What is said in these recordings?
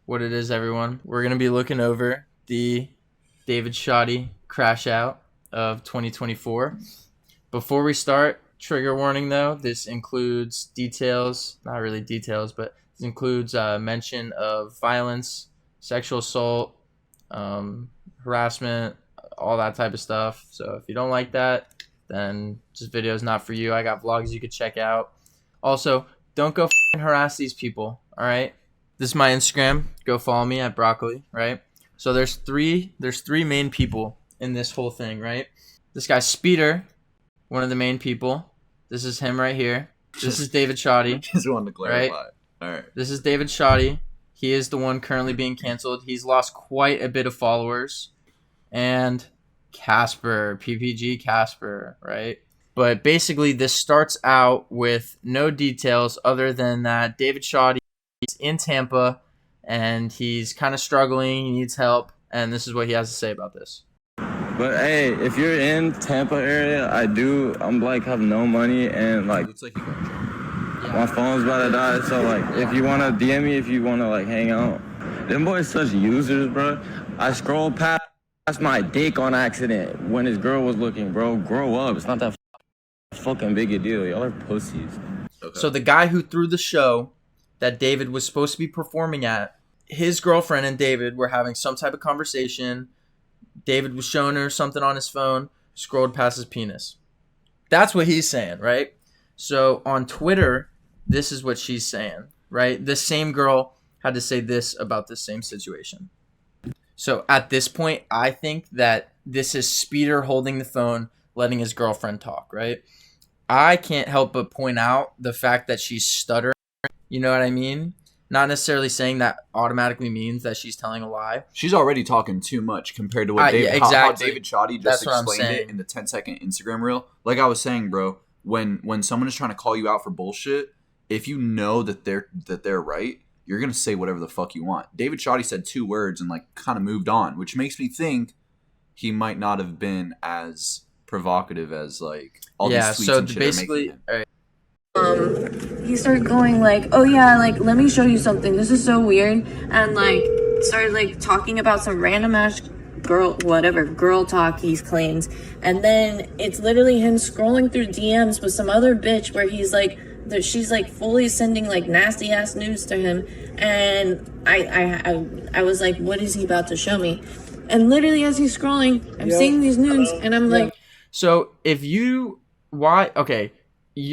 What it is, everyone. We're going to be looking over the David Shawty crash out of 2024. Before we start, trigger warning though, this includes details, not really details, but this includes mention of violence, sexual assault, harassment, all that type of stuff. So if you don't like that, then this video is not for you. I got vlogs you could check out. Also, don't go harass these people, all right? This is my Instagram. Go follow me at BROCKOLI, right? So there's three main people in this whole thing, right? This guy Speeder, one of the main people. This is him right here. This is David Shawty. Just wanted to clarify. Right? All right. This is David Shawty. He is the one currently being canceled. He's lost quite a bit of followers. And Casper, PPGcaspr, right? But basically, this starts out with no details other than that David Shawty is in Tampa, and he's kind of struggling. He needs help, and this is what he has to say about this. But hey, if you're in Tampa area, I'm like have no money and like Looks like you got my phone's about to die. So like, if you wanna DM me, if you wanna like hang out, them boys such users, bro. I scrolled past my dick on accident when his girl was looking, bro. Grow up. It's not that fucking big a deal. Y'all are pussies. Okay. So the guy who threw the show that David was supposed to be performing at, his girlfriend and David were having some type of conversation. David was showing her something on his phone, scrolled past his penis. That's what he's saying, right? So on Twitter, this is what she's saying, right? The same girl had to say this about this same situation. So at this point, I think that this is Speeder holding the phone, letting his girlfriend talk, right? I can't help but point out the fact that she's stuttering. You know what I mean? Not necessarily saying that automatically means that she's telling a lie. She's already talking too much compared to what Yeah, how exactly. David Shawty That's just what I'm explained saying. it in the 10-second Instagram reel. Like I was saying, bro, when someone is trying to call you out for bullshit, if you know that they're right, you're gonna say whatever the fuck you want. David Shawty said 2 words and like kind of moved on, which makes me think he might not have been as provocative as like all these tweets so and shit basically, are making him. all right. He started going like, oh yeah, like let me show you something, this is so weird, and like started like talking about some random ass girl talk he claims, and then it's literally him scrolling through DMs with some other bitch where he's like she's like fully sending like nasty ass nudes to him, and I was like, what is he about to show me? And literally as he's scrolling, I'm seeing these nudes, and I'm like, So if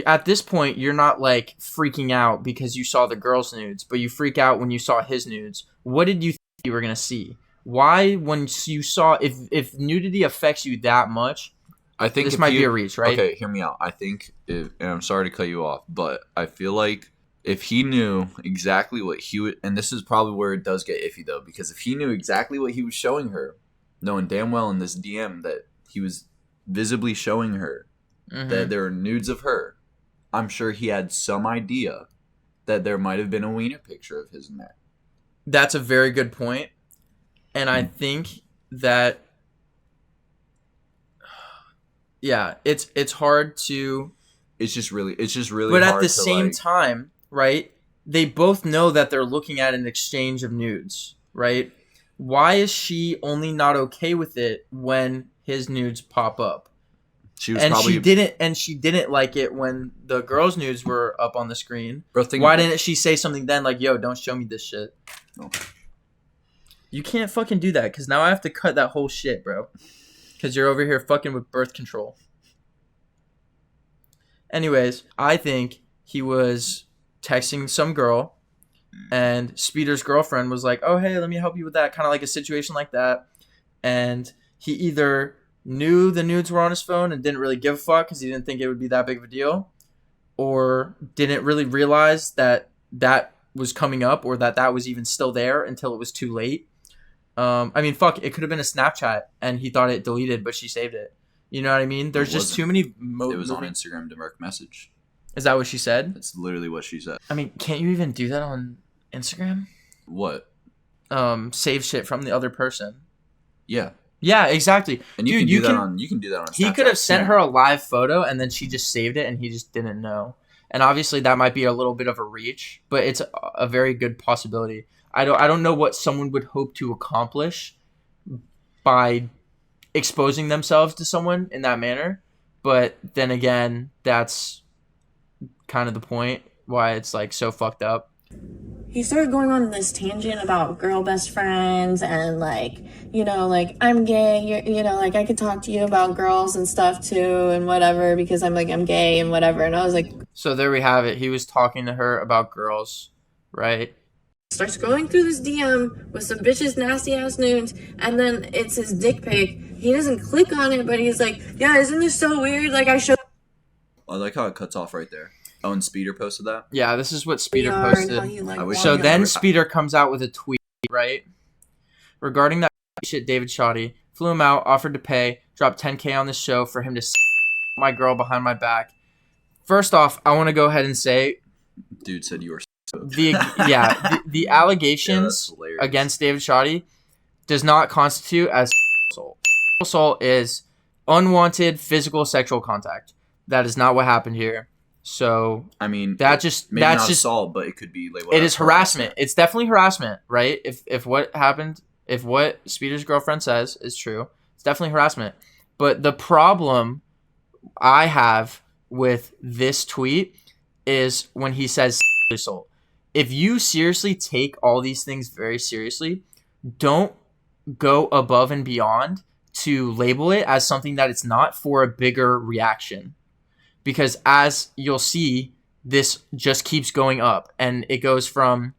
at this point, you're not like freaking out because you saw the girl's nudes, but you freak out when you saw his nudes. What did you think you were gonna see? Why, when you saw, if nudity affects you that much, I think this might be a reach, right? Okay, hear me out. I think, and I'm sorry to cut you off, but I feel like if he knew exactly what he would, and this is probably where it does get iffy though, because if he knew exactly what he was showing her, knowing damn well in this DM that he was visibly showing her that there are nudes of her, I'm sure he had some idea that there might have been a wiener picture of his in there. That's a very good point. And I think that, yeah, it's hard to. It's just really But hard at the to, same like, time, right? They both know that they're looking at an exchange of nudes, right? Why is she only not okay with it when his nudes pop up? she was And probably she didn't like it when the girls' nudes were up on the screen. Bro, Why didn't she say something then like, yo, don't show me this shit? No. You can't fucking do that because now I have to cut that whole shit, bro. Because you're over here fucking with birth control. Anyways, I think he was texting some girl and Speeder's girlfriend was like, oh, hey, let me help you with that. Kind of like a situation like that. And he either knew the nudes were on his phone and didn't really give a fuck because he didn't think it would be that big of a deal, or didn't really realize that that was coming up or that that was even still there until it was too late. I mean, fuck, it could have been a Snapchat and he thought it deleted, but she saved it. You know what I mean? There's just too many. It was on Instagram direct message. Is that what she said? That's literally what she said. I mean, can't you even do that on Instagram? What? Save shit from the other person. Yeah. Yeah, exactly. And you Dude, can do that on Snapchat. He could have sent too. her a live photo and then she just saved it and he just didn't know. And obviously that might be a little bit of a reach, but it's a very good possibility. I don't know what someone would hope to accomplish by exposing themselves to someone in that manner, but then again, that's kind of the point why it's like so fucked up. He started going on this tangent about girl best friends and like, you know, like I'm gay, you know, like I could talk to you about girls and stuff too and whatever because I'm gay and whatever. And I was like, so there we have it. He was talking to her about girls, right? Starts going through this DM with some bitches nasty ass nudes, and then it's his dick pic. He doesn't click on it, but he's like, yeah, isn't this so weird? Like I showed I like how it cuts off right there. Oh, and Speeder posted that? Yeah, this is what Speeder and how posted. he, like, I wish So I could- then Speeder comes out with a tweet, right? Regarding that shit, David Shawty flew him out, offered to pay, dropped 10K on the show for him to my girl behind my back. First off, I want to go ahead and say, Dude said you were the Yeah, allegations that's hilarious. against David Shawty does not constitute as assault. Assault is unwanted physical sexual contact. That is not what happened here. So I mean, that just maybe that's not just assault, but it could be labeled. it as is harassment. It's definitely harassment, right? If what happened, if what Speeder's girlfriend says is true, it's definitely harassment. But the problem I have with this tweet is when he says assault. If you seriously take all these things very seriously, don't go above and beyond to label it as something that it's not for a bigger reaction. Because as you'll see, this just keeps going up. And it goes from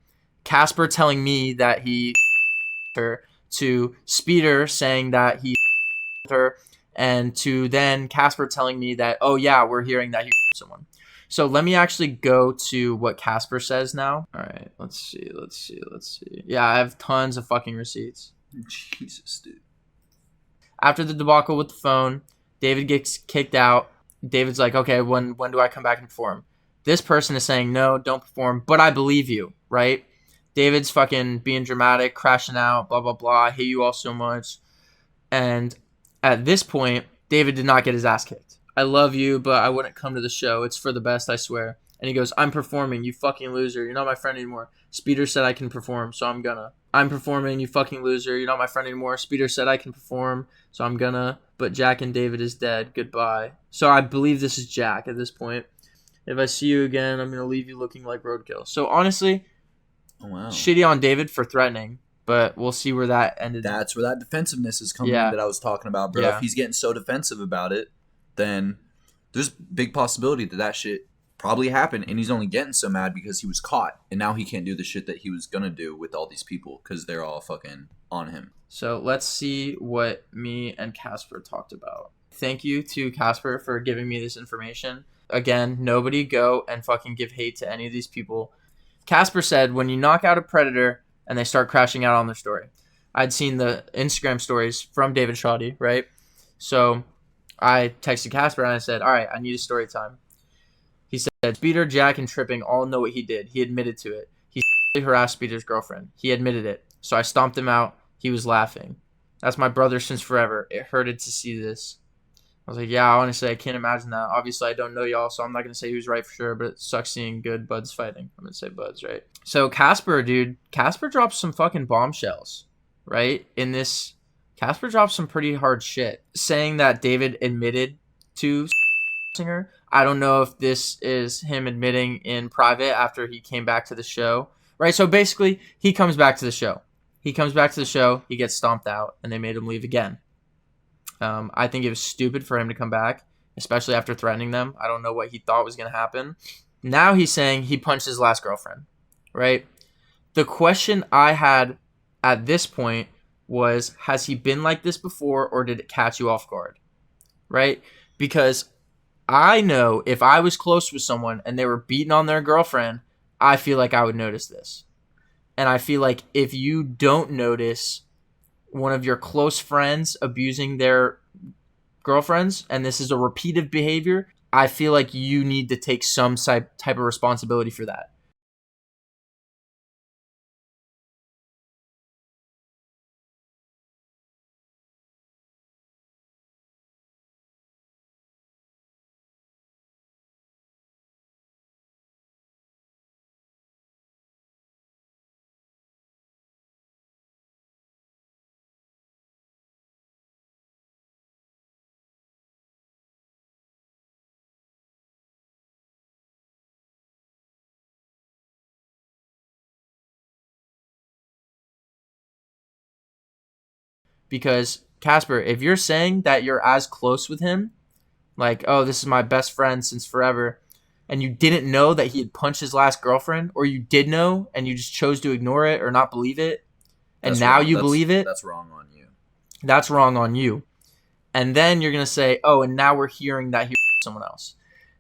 Casper telling me that he her to Speeder saying that he her, and to then Casper telling me that, oh yeah, we're hearing that he someone. So let me actually go to what Casper says now. All right, let's see. Yeah, I have tons of fucking receipts. Jesus, dude. After the debacle with the phone, David gets kicked out. David's like, okay, when do I come back and perform? This person is saying, no, don't perform, but I believe you, right? David's fucking being dramatic, crashing out, blah, blah, blah. I hate you all so much. And at this point, David did not get his ass kicked. I love you, but I wouldn't come to the show. It's for the best, I swear. And he goes, I'm performing, you fucking loser. You're not my friend anymore. Speeder said I can perform, so I'm gonna. I'm performing, you fucking loser. You're not my friend anymore. Speeder said I can perform, so I'm gonna. But Jack and David is dead. Goodbye. So I believe this is Jack at this point. If I see you again, I'm gonna leave you looking like roadkill. So honestly, Oh wow. shitty on David for threatening, but we'll see where that ended. That's where that defensiveness is coming Yeah. in that I was talking about, bro. Yeah. If he's getting so defensive about it, then there's big possibility that shit probably happened, and he's only getting so mad because he was caught, and now he can't do the shit that he was gonna do with all these people because they're all fucking on him. So let's see what me and Casper talked about. Thank you to Casper for giving me this information. Again, nobody go and fucking give hate to any of these people. Casper said, when you knock out a predator and they start crashing out on their story. I'd seen the Instagram stories from David Shawty, right? So I texted Casper and I said, all right, I need a story time. He said, Speeder, Jack, and Tripping all know what he did. He admitted to it. He harassed Speeder's girlfriend. He admitted it. So I stomped him out. He was laughing. That's my brother since forever. It hurted to see this. I was like, yeah, honestly, I can't imagine that. Obviously, I don't know y'all, so I'm not going to say who's right for sure, but it sucks seeing good buds fighting. I'm going to say buds, right? So Casper, dude, Casper dropped some fucking bombshells, right? In this, Casper dropped some pretty hard shit, saying that David admitted to her. I don't know if this is him admitting in private after he came back to the show, right? So basically, he comes back to the show. He gets stomped out, and they made him leave again. I think it was stupid for him to come back, especially after threatening them. I don't know what he thought was going to happen. Now he's saying he punched his last girlfriend, right? The question I had at this point was, has he been like this before, or did it catch you off guard, right? Because I know if I was close with someone and they were beating on their girlfriend, I feel like I would notice this. And I feel like if you don't notice one of your close friends abusing their girlfriends, and this is a repeated behavior, I feel like you need to take some type of responsibility for that. Because, Casper, if you're saying that you're as close with him, like, oh, this is my best friend since forever, and you didn't know that he had punched his last girlfriend, or you did know and you just chose to ignore it or not believe it, and now you believe it, that's wrong on you. That's wrong on you. And then you're going to say, oh, and now we're hearing that he someone else.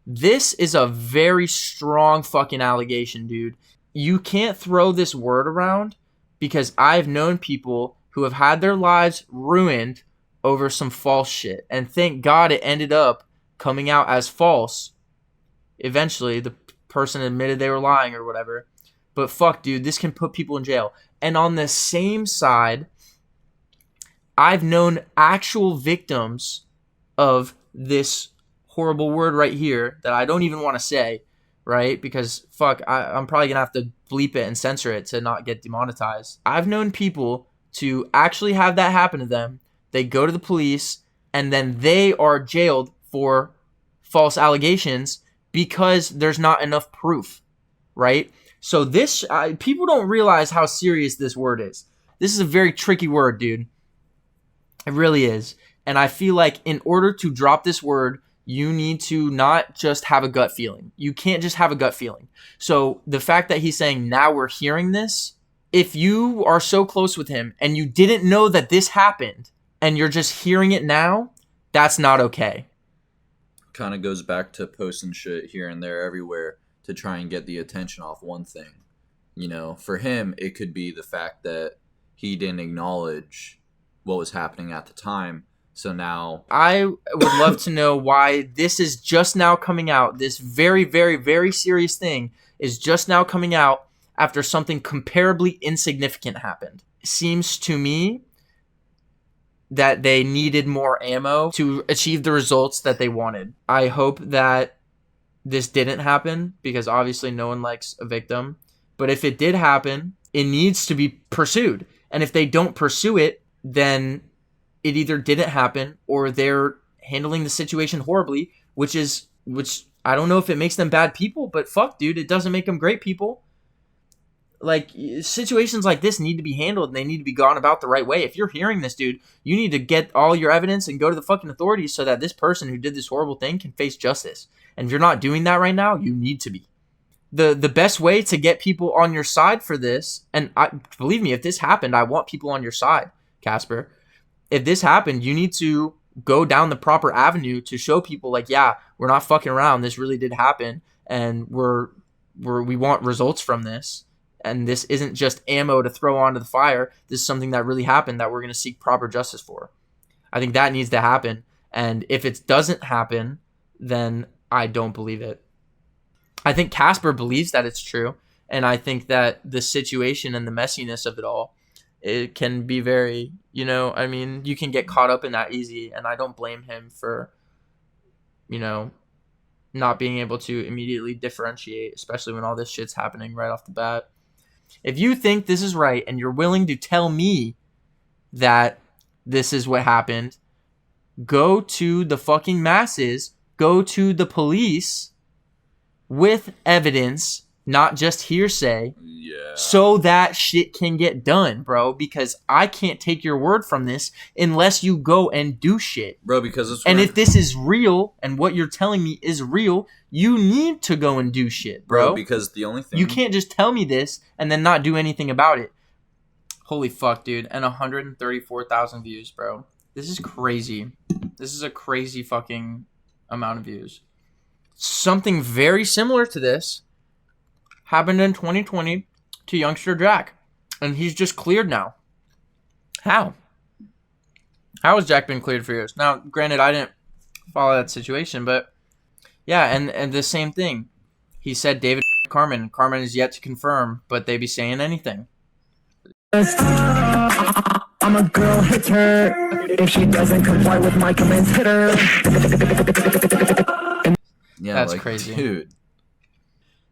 This is a very strong fucking allegation, dude. You can't throw this word around because I've known people who have had their lives ruined over some false shit. And thank God it ended up coming out as false. Eventually, the person admitted they were lying or whatever. But fuck, dude, this can put people in jail. And on the same side, I've known actual victims of this horrible word right here that I don't even want to say, right? Because fuck, I'm probably going to have to bleep it and censor it to not get demonetized. I've known people to actually have that happen to them. They go to the police and then they are jailed for false allegations because there's not enough proof, right? So this, people don't realize how serious this word is. This is a very tricky word, dude. It really is. And I feel like in order to drop this word, you need to not just have a gut feeling. You can't just have a gut feeling. So the fact that he's saying, now we're hearing this, if you are so close with him and you didn't know that this happened and you're just hearing it now, that's not okay. Kind of goes back to posting shit here and there everywhere to try and get the attention off one thing. You know, for him, it could be the fact that he didn't acknowledge what was happening at the time. So now I would love to know why this is just now coming out. This very, very, very serious thing is just now coming out after something comparably insignificant happened. It seems to me that they needed more ammo to achieve the results that they wanted. I hope that this didn't happen because obviously no one likes a victim. But if it did happen, it needs to be pursued. And if they don't pursue it, then it either didn't happen or they're handling the situation horribly, which I don't know if it makes them bad people, but fuck, dude, it doesn't make them great people. Like, situations like this need to be handled and they need to be gone about the right way. If you're hearing this, dude, you need to get all your evidence and go to the fucking authorities so that this person who did this horrible thing can face justice. And if you're not doing that right now, you need to be. The best way to get people on your side for this, and believe me, if this happened, I want people on your side, Casper. If this happened, you need to go down the proper avenue to show people like, yeah, we're not fucking around. This really did happen. And we want results from this. And this isn't just ammo to throw onto the fire. This is something that really happened that we're going to seek proper justice for. I think that needs to happen. And if it doesn't happen, then I don't believe it. I think Casper believes that it's true. And I think that the situation and the messiness of it all, it can be very, you can get caught up in that easy. And I don't blame him for, not being able to immediately differentiate, especially when all this shit's happening right off the bat. If you think this is right and you're willing to tell me that this is what happened, go to the fucking masses, go to the police with evidence, not just hearsay, so that shit can get done, bro, because I can't take your word from this unless you go and do shit. Bro, because it's and if this is real and what you're telling me is real, you need to go and do shit, bro. Because the only thing... You can't just tell me this and then not do anything about it. Holy fuck, dude. And 134,000 views, bro. This is crazy. This is a crazy fucking amount of views. Something very similar to this happened in 2020 to youngster Jack. And he's just cleared now. How? How has Jack been cleared for years? Now, granted, I didn't follow that situation, but yeah, and the same thing. He said David Carmen. Carmen is yet to confirm, but they be saying anything. I'm a girl, hit her. If she doesn't comply with my commands, hit her. Yeah, that's crazy. Dude.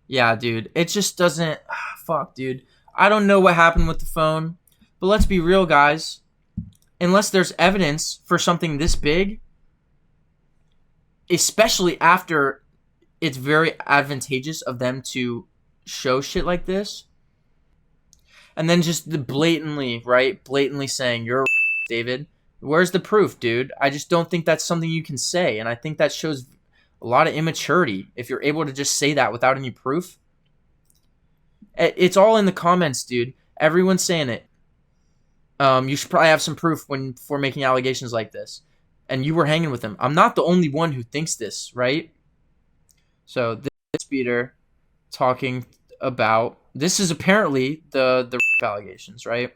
Yeah, dude. It just doesn't... fuck, dude. I don't know what happened with the phone, but let's be real, guys. Unless there's evidence for something this big, especially after it's very advantageous of them to show shit like this, and then just blatantly saying, you're David. Where's the proof, dude? I just don't think that's something you can say. And I think that shows a lot of immaturity if you're able to just say that without any proof. It's all in the comments, dude. Everyone's saying it. You should probably have some proof for making allegations like this. And you were hanging with him. I'm not the only one who thinks this, right? So this Speeder talking about, this is apparently the rape allegations, right?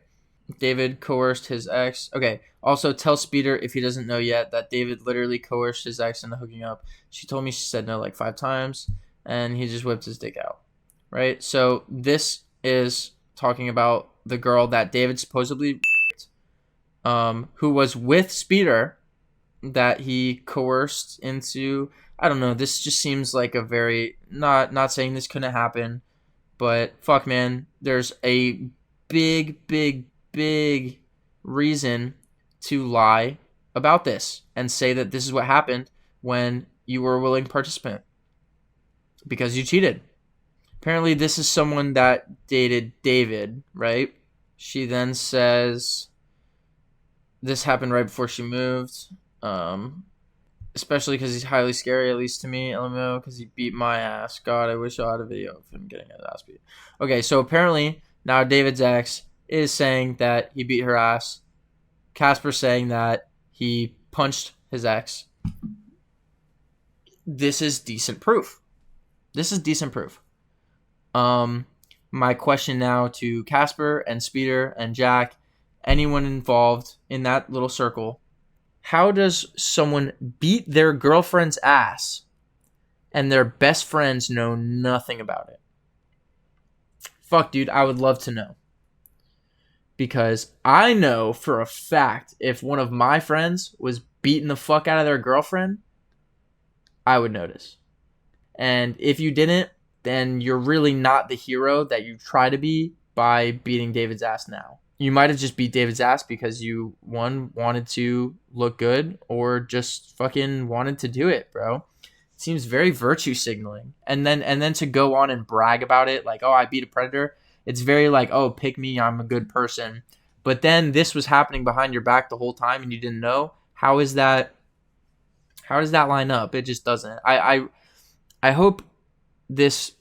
David coerced his ex. Okay. Also, tell Speeder, if he doesn't know yet, that David literally coerced his ex into hooking up. She told me she said no like 5 times, and he just whipped his dick out. Right? So this is talking about the girl that David supposedly raped, who was with Speeder, that he coerced into. I don't know. This just seems like a very, not saying this couldn't happen, but fuck, man. There's a big reason to lie about this and say that this is what happened when you were a willing participant because you cheated. Apparently, this is someone that dated David, right? She then says this happened right before she moved, especially because he's highly scary, at least to me, LMO, because he beat my ass. God, I wish I had a video of him getting his ass beat. Okay, so apparently now David's ex is saying that he beat her ass. Casper saying that he punched his ex. This is decent proof. My question now to Casper and Speeder and Jack, anyone involved in that little circle, how does someone beat their girlfriend's ass and their best friends know nothing about it? Fuck, dude, I would love to know. Because I know for a fact if one of my friends was beating the fuck out of their girlfriend, I would notice. And if you didn't, then you're really not the hero that you try to be by beating David's ass now. You might have just beat David's ass because you, one, wanted to look good or just fucking wanted to do it, bro. It seems very virtue signaling. And then to go on and brag about it, like, oh, I beat a predator. It's very like, oh, pick me, I'm a good person. But then this was happening behind your back the whole time and you didn't know. How does that line up? It just doesn't. I hope this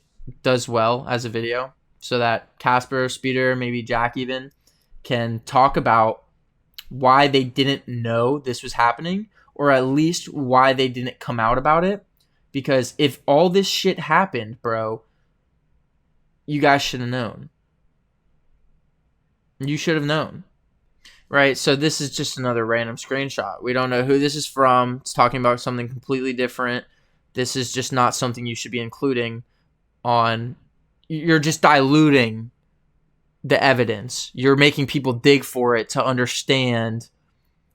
does well as a video so that Casper, Speeder, maybe Jack even can talk about why they didn't know this was happening, or at least why they didn't come out about it. Because if all this shit happened, bro, you guys should have known. You should have known. Right? So this is just another random screenshot. We don't know who this is from. It's talking about something completely different. This is just not something you should be including on. You're just diluting the evidence. You're making people dig for it to understand.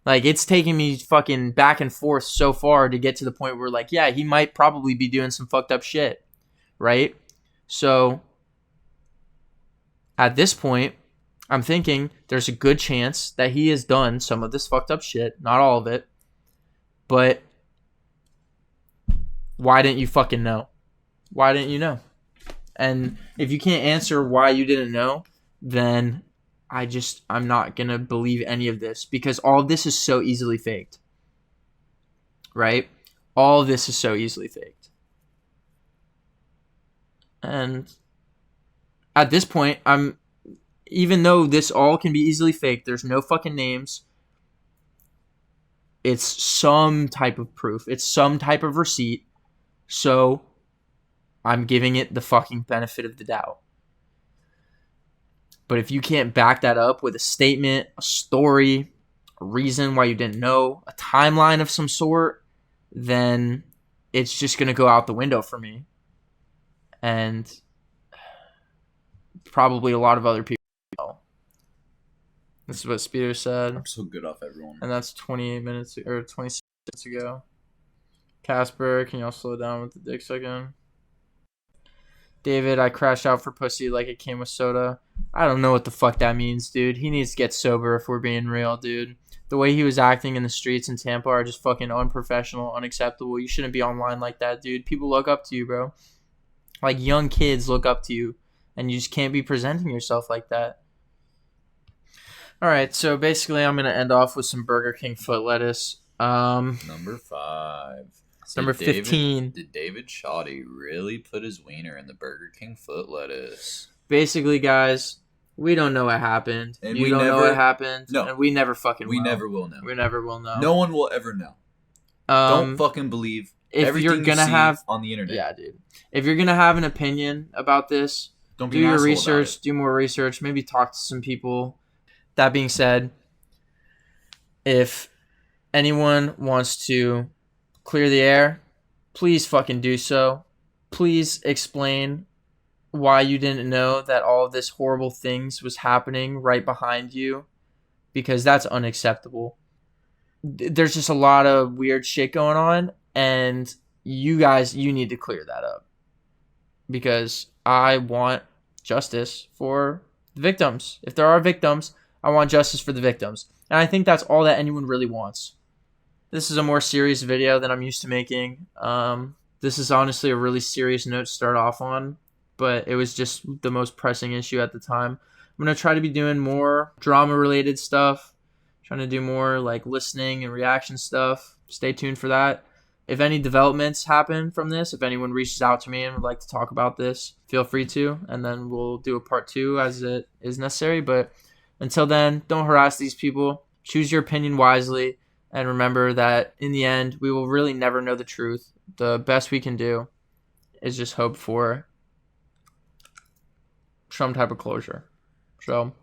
Like, it's taking me fucking back and forth so far to get to the point where, like, yeah, he might probably be doing some fucked up shit. Right? So at this point, I'm thinking there's a good chance that he has done some of this fucked up shit. Not all of it. But why didn't you fucking know? Why didn't you know? And if you can't answer why you didn't know, then I'm not going to believe any of this, because all of this is so easily faked. Right? All of this is so easily faked. And at this point, even though this all can be easily faked, there's no fucking names. It's some type of proof. It's some type of receipt. So I'm giving it the fucking benefit of the doubt. But if you can't back that up with a statement, a story, a reason why you didn't know, a timeline of some sort, then it's just going to go out the window for me. And probably a lot of other people. This is what Speeder said. I'm so good off everyone. And that's 28 minutes or 26 minutes ago. Casper, can y'all slow down with the dick sucking? David, I crashed out for pussy like it came with soda. I don't know what the fuck that means, dude. He needs to get sober if we're being real, dude. The way he was acting in the streets in Tampa are just fucking unprofessional, unacceptable. You shouldn't be online like that, dude. People look up to you, bro. Like, young kids look up to you, and you just can't be presenting yourself like that. All right, so basically, I'm gonna end off with some Burger King foot lettuce. Number 5. Number 15. Did David Shawty really put his wiener in the Burger King foot lettuce? Basically, guys, we don't know what happened. And you we don't know never- what happened. No. And we never fucking will. We never will know. We never will know. No one will ever know. Don't fucking believe if everything you're gonna you see have on the internet. Yeah, dude. If you're gonna have an opinion about this, Don't do be an your asshole about research, it. do more research, maybe talk to some people. That being said, if anyone wants to clear the air, please fucking do so. Please explain why you didn't know that all of this horrible things was happening right behind you, because that's unacceptable. There's just a lot of weird shit going on, and you need to clear that up, because I want justice for the victims. If there are victims, I want justice for the victims. And I think that's all that anyone really wants. This is a more serious video than I'm used to making. This is honestly a really serious note to start off on, but it was just the most pressing issue at the time. I'm going to try to be doing more drama-related stuff, trying to do more like listening and reaction stuff. Stay tuned for that. If any developments happen from this, if anyone reaches out to me and would like to talk about this, feel free to, and then we'll do a part 2 as it is necessary. But until then, don't harass these people. Choose your opinion wisely, and remember that in the end, we will really never know the truth. The best we can do is just hope for some type of closure. So